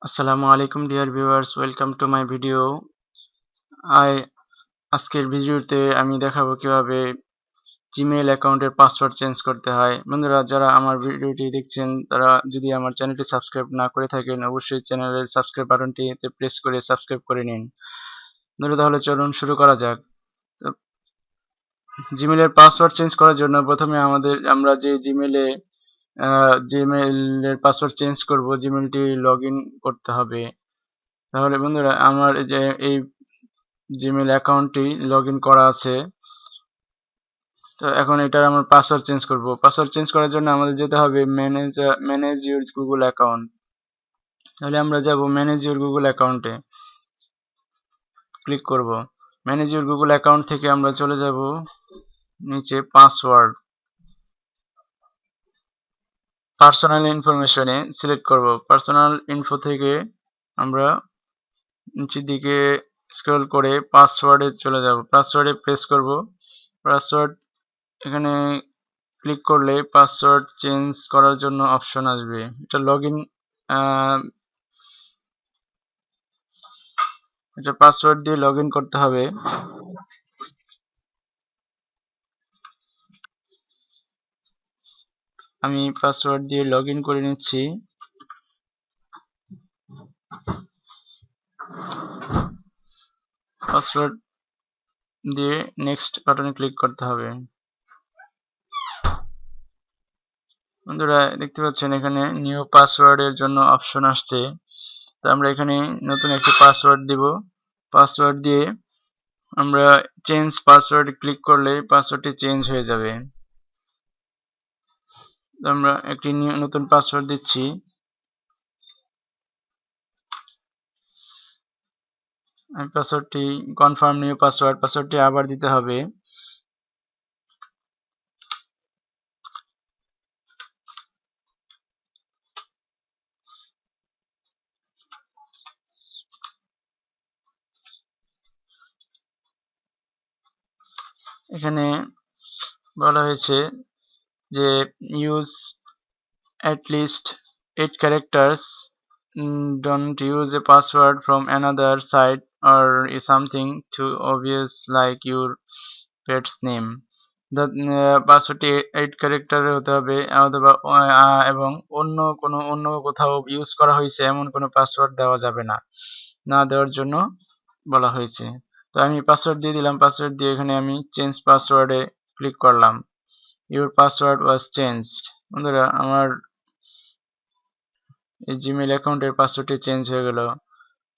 আসসালামু আলাইকুম dear viewers, welcome to my video. আজকের ভিডিওতে আমি দেখাবো কিভাবে জিমেইল অ্যাকাউন্টের পাসওয়ার্ড চেঞ্জ করতে হয়। বন্ধুরা, যারা আমার ভিডিওটি দেখছেন তারা যদি আমার চ্যানেলটি সাবস্ক্রাইব না করে থাকেন অবশ্যই চ্যানেলের সাবস্ক্রাইব বাটনটিতে প্রেস করে সাবস্ক্রাইব করে নিন। বন্ধুরা, তাহলে চলুন শুরু করা যাক। তো জিমেইলের পাসওয়ার্ড চেঞ্জ করার জন্য প্রথমে আমরা যে জিমেইলের পাসওয়ার্ড চেঞ্জ করব, জিমেইলটি লগইন করতে হবে। তাহলে বন্ধুরা, আমার এই জিমেইল অ্যাকাউন্টটি লগইন করা আছে। তো এখন এটার আমার পাসওয়ার্ড চেঞ্জ করব। পাসওয়ার্ড চেঞ্জ করার জন্য আমাদের যেতে হবে ম্যানেজ ইউর গুগল অ্যাকাউন্ট। তাহলে আমরা যাব ম্যানেজ ইউর গুগল অ্যাকাউন্টে ক্লিক করব। ম্যানেজ ইউর গুগল অ্যাকাউন্ট থেকে আমরা চলে যাব নিচে পাসওয়ার্ড, পার্সোনাল ইনফরমেশনে সিলেক্ট করব। পার্সোনাল ইনফো থেকে আমরা নিচের দিকে স্ক্রল করে পাসওয়ার্ডে চলে যাব। পাসওয়ার্ডে প্রেস করব। পাসওয়ার্ড এখানে ক্লিক করলে পাসওয়ার্ড চেঞ্জ করার জন্য অপশন আসবে। এটা এটা পাসওয়ার্ড দিয়ে লগইন করতে হবে। আমি পাসওয়ার্ড দিয়ে লগইন করে নিচ্ছি। পাসওয়ার্ড দিয়ে নেক্সট বাটনে ক্লিক করতে হবে। বন্ধুরা, দেখতে পাচ্ছেন এখানে নিউ পাসওয়ার্ডের জন্য অপশন আসছে। তো আমরা এখানে নতুন একটি পাসওয়ার্ড দিব। পাসওয়ার্ড দিয়ে আমরা চেঞ্জ পাসওয়ার্ড ক্লিক করলে পাসওয়ার্ডটি চেঞ্জ হয়ে যাবে। তো আমরা একটি নতুন পাসওয়ার্ড দিচ্ছি। আমি পাসওয়ার্ডটি কনফার্ম নিউ পাসওয়ার্ডটি আবার দিতে হবে। এখানে বলা হয়েছে যে use at least 8 characters, don't use a password from another site or something too obvious like your pet's name. পাসওয়ার্ডটি 8 ক্যারেক্টারের হতে হবে এবং অন্য কোথাও ইউজ করা হয়েছে এমন কোনো পাসওয়ার্ড দেওয়া যাবে না, না দেওয়ার জন্য বলা হয়েছে। তো আমি পাসওয়ার্ড দিয়ে দিলাম। পাসওয়ার্ড দিয়ে এখানে আমি চেঞ্জ পাসওয়ার্ডে ক্লিক করলাম। Your password was changed. বন্ধুরা, আমার এই জিমেইল অ্যাকাউন্টের পাসওয়ার্ডটি চেঞ্জ হয়ে গেল।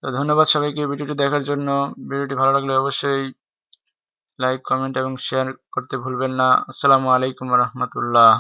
তো ধন্যবাদ সবাইকে ভিডিওটি দেখার জন্য। ভিডিওটি ভালো লাগলে অবশ্যই লাইক, কমেন্ট এবং শেয়ার করতে ভুলবেন না। আসসালামু আলাইকুম ওয়া রাহমাতুল্লাহ।